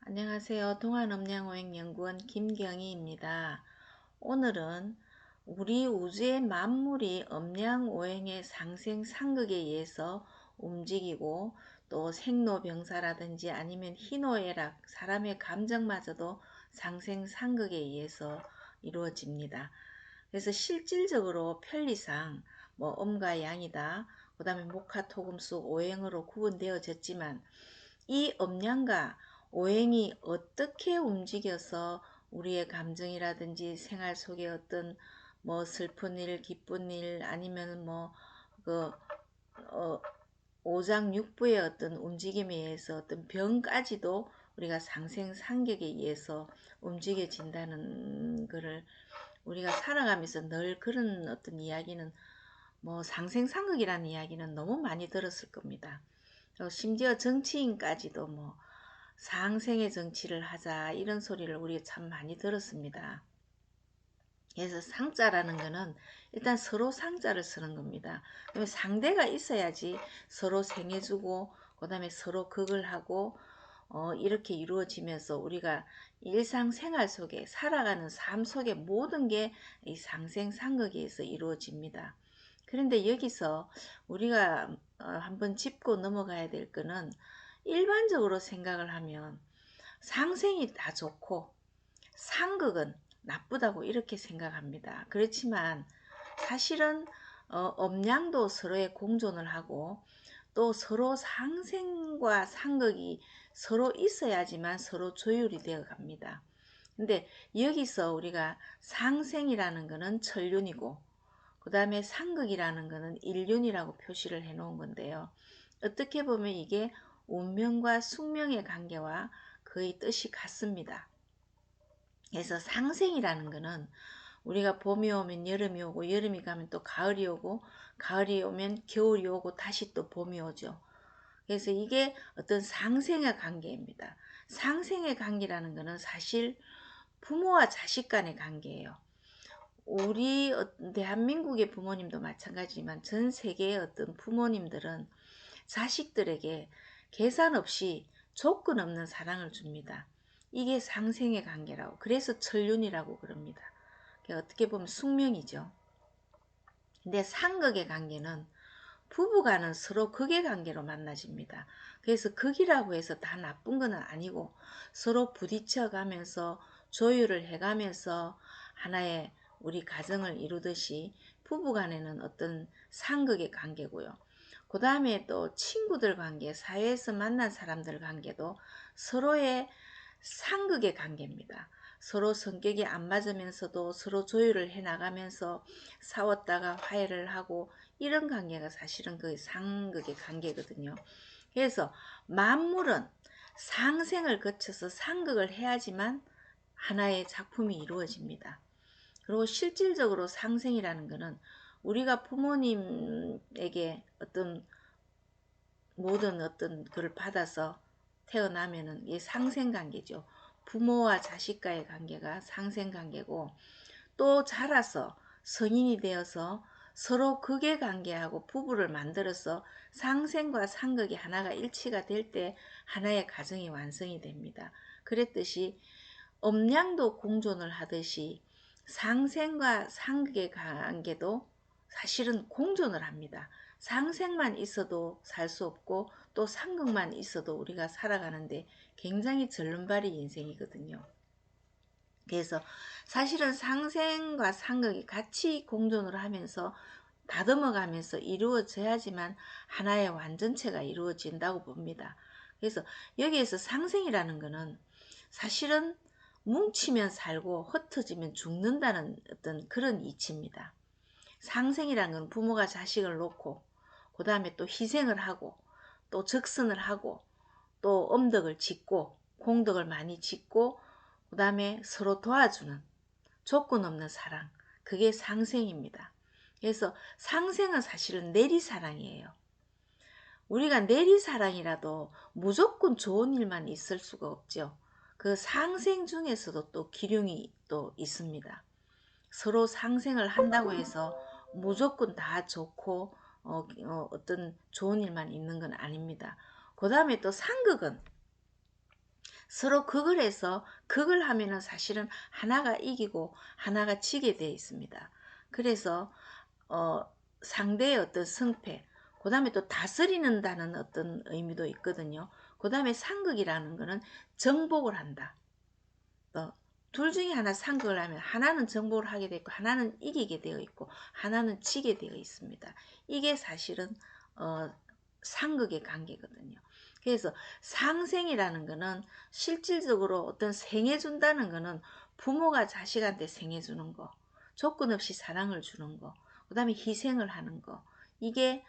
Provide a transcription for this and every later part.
안녕하세요. 동안음양오행연구원 김경희입니다. 오늘은 우리 우주의 만물이 음양오행의 상생상극에 의해서 움직이고 또 생로병사라든지 아니면 희노애락, 사람의 감정마저도 상생상극에 의해서 이루어집니다. 그래서 실질적으로 편리상 음과 양이다, 그 다음에 목화토금수 오행으로 구분되어졌지만 이 음양과 오행이 어떻게 움직여서 우리의 감정이라든지 생활 속에 어떤 슬픈 일, 기쁜 일, 아니면 그 어, 오장육부의 어떤 움직임에 의해서 어떤 병까지도 우리가 상생상격에 의해서 움직여진다는 것을 우리가 살아가면서 늘 그런 어떤 이야기는 상생상극이라는 이야기는 너무 많이 들었을 겁니다. 심지어 정치인까지도 상생의 정치를 하자 이런 소리를 우리 참 많이 들었습니다. 그래서 상자라는 거는 일단 서로 상자를 쓰는 겁니다. 그러면 상대가 있어야지 서로 생해주고 그 다음에 서로 극을 하고 이렇게 이루어지면서 우리가 일상생활 속에 살아가는 삶 속에 모든 게 이 상생상극에 의해서 이루어집니다. 그런데 여기서 우리가 한번 짚고 넘어가야 될 거는 일반적으로 생각을 하면 상생이 다 좋고 상극은 나쁘다고 이렇게 생각합니다. 그렇지만 사실은 음양도 서로의 공존을 하고 또 서로 상생과 상극이 서로 있어야지만 서로 조율이 되어 갑니다. 근데 여기서 우리가 상생이라는 것은 천륜이고 그 다음에 상극이라는 것은 일륜이라고 표시를 해 놓은 건데요. 어떻게 보면 이게 운명과 숙명의 관계와 거의 뜻이 같습니다. 그래서 상생이라는 것은 우리가 봄이 오면 여름이 오고 여름이 가면 또 가을이 오고 가을이 오면 겨울이 오고 다시 또 봄이 오죠. 그래서 이게 어떤 상생의 관계입니다. 상생의 관계라는 것은 사실 부모와 자식 간의 관계예요. 우리 대한민국의 부모님도 마찬가지지만 전 세계의 어떤 부모님들은 자식들에게 계산 없이 조건 없는 사랑을 줍니다. 이게 상생의 관계라고, 그래서 천륜이라고 그럽니다. 어떻게 보면 숙명이죠. 근데 상극의 관계는 부부간은 서로 극의 관계로 만나집니다. 그래서 극이라고 해서 다 나쁜 건 아니고 서로 부딪혀 가면서 조율을 해가면서 하나의 우리 가정을 이루듯이 부부간에는 어떤 상극의 관계고요. 그 다음에 또 친구들 관계, 사회에서 만난 사람들 관계도 서로의 상극의 관계입니다. 서로 성격이 안 맞으면서도 서로 조율을 해 나가면서 싸웠다가 화해를 하고 이런 관계가 사실은 그 상극의 관계거든요. 그래서 만물은 상생을 거쳐서 상극을 해야지만 하나의 작품이 이루어집니다. 그리고 실질적으로 상생이라는 것은 우리가 부모님에게 어떤 모든 어떤 것을 받아서 태어나면은 이게 상생관계죠. 부모와 자식과의 관계가 상생관계고 또 자라서 성인이 되어서 서로 극의 관계하고 부부를 만들어서 상생과 상극이 하나가 일치가 될 때 하나의 가정이 완성이 됩니다. 그랬듯이 음양도 공존을 하듯이 상생과 상극의 관계도 사실은 공존을 합니다. 상생만 있어도 살 수 없고 또 상극만 있어도 우리가 살아가는데 굉장히 절름발이 인생이거든요. 그래서 사실은 상생과 상극이 같이 공존을 하면서 다듬어 가면서 이루어져야지만 하나의 완전체가 이루어진다고 봅니다. 그래서 여기에서 상생이라는 것은 사실은 뭉치면 살고 흩어지면 죽는다는 어떤 그런 이치입니다. 상생이라는 건 부모가 자식을 놓고 그 다음에 또 희생을 하고 또 적선을 하고 또 엄덕을 짓고 공덕을 많이 짓고 그 다음에 서로 도와주는 조건 없는 사랑, 그게 상생입니다. 그래서 상생은 사실은 내리사랑이에요. 우리가 내리사랑이라도 무조건 좋은 일만 있을 수가 없죠. 그 상생 중에서도 또 기륭이 또 있습니다. 서로 상생을 한다고 해서 무조건 다 좋고 어떤 좋은 일만 있는 건 아닙니다. 그 다음에 또 상극은 서로 극을 해서 극을 하면은 사실은 하나가 이기고 하나가 지게 되어 있습니다. 그래서 상대의 어떤 승패, 그 다음에 또 다스리는다는 어떤 의미도 있거든요. 그 다음에 상극이라는 거는 정복을 한다. 둘 중에 하나 상극을 하면 하나는 정복을 하게 되어 있고 하나는 이기게 되어 있고 하나는 지게 되어 있습니다. 이게 사실은 상극의 관계거든요. 그래서 상생이라는 거는 실질적으로 어떤 생해준다는 거는 부모가 자식한테 생해주는 거, 조건 없이 사랑을 주는 거, 그 다음에 희생을 하는 거, 이게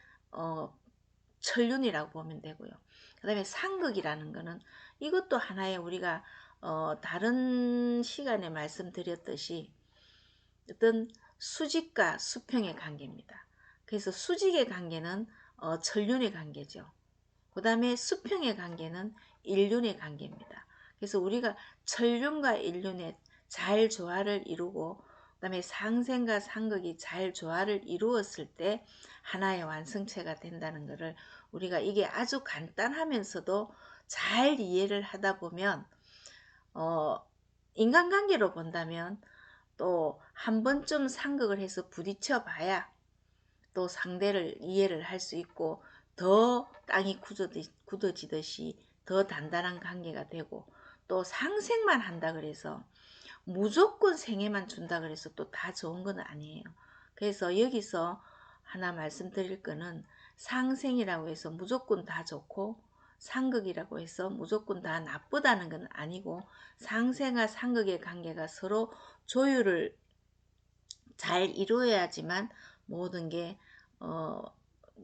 천륜이라고 보면 되고요. 그 다음에 상극이라는 거는 이것도 하나의 우리가 다른 시간에 말씀드렸듯이 어떤 수직과 수평의 관계입니다. 그래서 수직의 관계는 천륜의 관계죠. 그 다음에 수평의 관계는 일륜의 관계입니다. 그래서 우리가 천륜과 일륜의 잘 조화를 이루고 그 다음에 상생과 상극이 잘 조화를 이루었을 때 하나의 완성체가 된다는 것을 우리가 이게 아주 간단하면서도 잘 이해를 하다 보면 인간관계로 본다면 또 한 번쯤 상극을 해서 부딪혀 봐야 또 상대를 이해를 할 수 있고 더 땅이 굳어지듯이 더 단단한 관계가 되고 또 상생만 한다 그래서 무조건 생애만 준다 그래서 또 다 좋은 건 아니에요. 그래서 여기서 하나 말씀드릴 거는 상생이라고 해서 무조건 다 좋고 상극이라고 해서 무조건 다 나쁘다는 건 아니고 상생과 상극의 관계가 서로 조율을 잘 이루어야지만 모든 게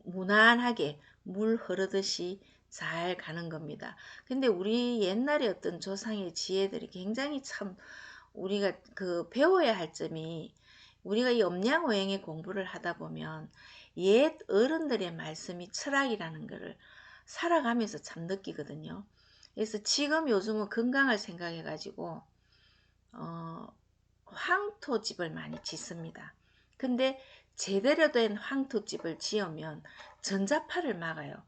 무난하게 물 흐르듯이 잘 가는 겁니다. 근데 우리 옛날에 어떤 조상의 지혜들이 굉장히 참 우리가 그 배워야 할 점이 우리가 이 엄양오행의 공부를 하다 보면 옛 어른들의 말씀이 철학이라는 것을 살아가면서 참 느끼거든요. 그래서 지금 요즘은 건강을 생각해 가지고 황토집을 많이 짓습니다. 근데 제대로 된 황토집을 지으면 전자파를 막아요.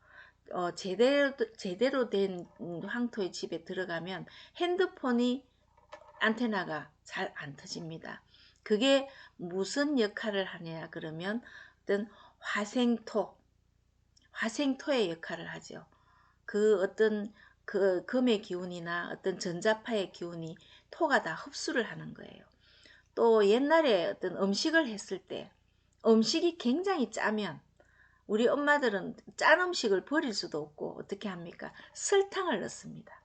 제대로 된 황토의 집에 들어가면 핸드폰이 안테나가 잘 안 터집니다. 그게 무슨 역할을 하냐 그러면 어떤 화생토의 역할을 하죠. 그 어떤 그 금의 기운이나 어떤 전자파의 기운이 토가 다 흡수를 하는 거예요. 또 옛날에 어떤 음식을 했을 때 음식이 굉장히 짜면 우리 엄마들은 짠 음식을 버릴 수도 없고 어떻게 합니까? 설탕을 넣습니다.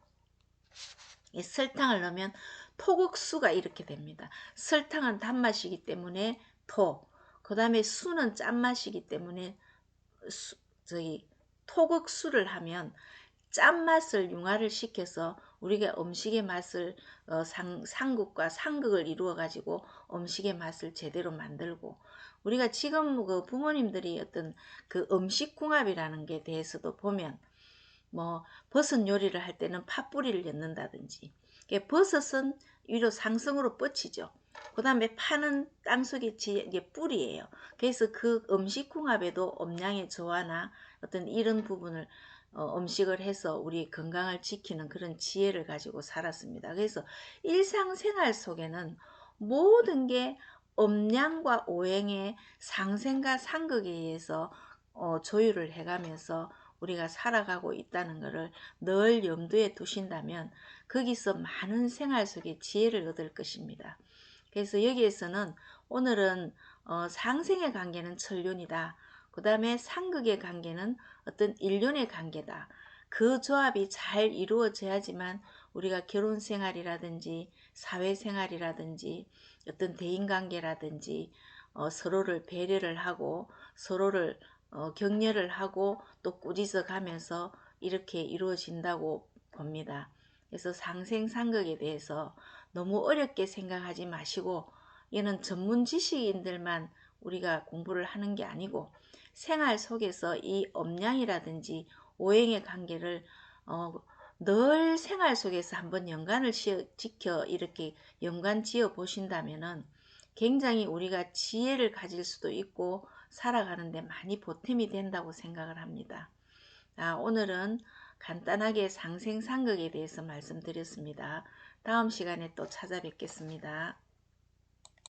이 설탕을 넣으면 토국수가 이렇게 됩니다. 설탕은 단맛이기 때문에 토, 그 다음에 수는 짠맛이기 때문에 저기 토국수를 하면 짠맛을 융화를 시켜서 우리가 음식의 맛을 상극과 상극을 이루어 가지고 음식의 맛을 제대로 만들고 우리가 지금 그 부모님들이 어떤 그 음식궁합이라는 게 대해서도 보면 뭐 버섯 요리를 할 때는 팥뿌리를 넣는다든지 버섯은 위로 상승으로 뻗치죠. 그 다음에 파는 땅속에 이게 뿌리예요. 그래서 그 음식궁합에도 음양의 조화나 어떤 이런 부분을 음식을 해서 우리 건강을 지키는 그런 지혜를 가지고 살았습니다. 그래서 일상생활 속에는 모든 게 음양과 오행의 상생과 상극에 의해서 조율을 해가면서 우리가 살아가고 있다는 것을 늘 염두에 두신다면 거기서 많은 생활 속에 지혜를 얻을 것입니다. 그래서 여기에서는 오늘은 상생의 관계는 천륜이다. 그 다음에 상극의 관계는 어떤 일륜의 관계다. 그 조합이 잘 이루어져야지만 우리가 결혼 생활이라든지 사회 생활이라든지 어떤 대인 관계라든지 서로를 배려를 하고 서로를 격려를 하고 또 꾸짖어 가면서 이렇게 이루어진다고 봅니다. 그래서 상생상극에 대해서 너무 어렵게 생각하지 마시고 얘는 전문 지식인들만 우리가 공부를 하는 게 아니고 생활 속에서 이 음양이라든지 오행의 관계를 늘 생활 속에서 한번 연관을 지켜 이렇게 연관 지어 보신다면은 굉장히 우리가 지혜를 가질 수도 있고 살아가는데 많이 보탬이 된다고 생각을 합니다. 오늘은 간단하게 상생상극에 대해서 말씀드렸습니다. 다음 시간에 또 찾아뵙겠습니다.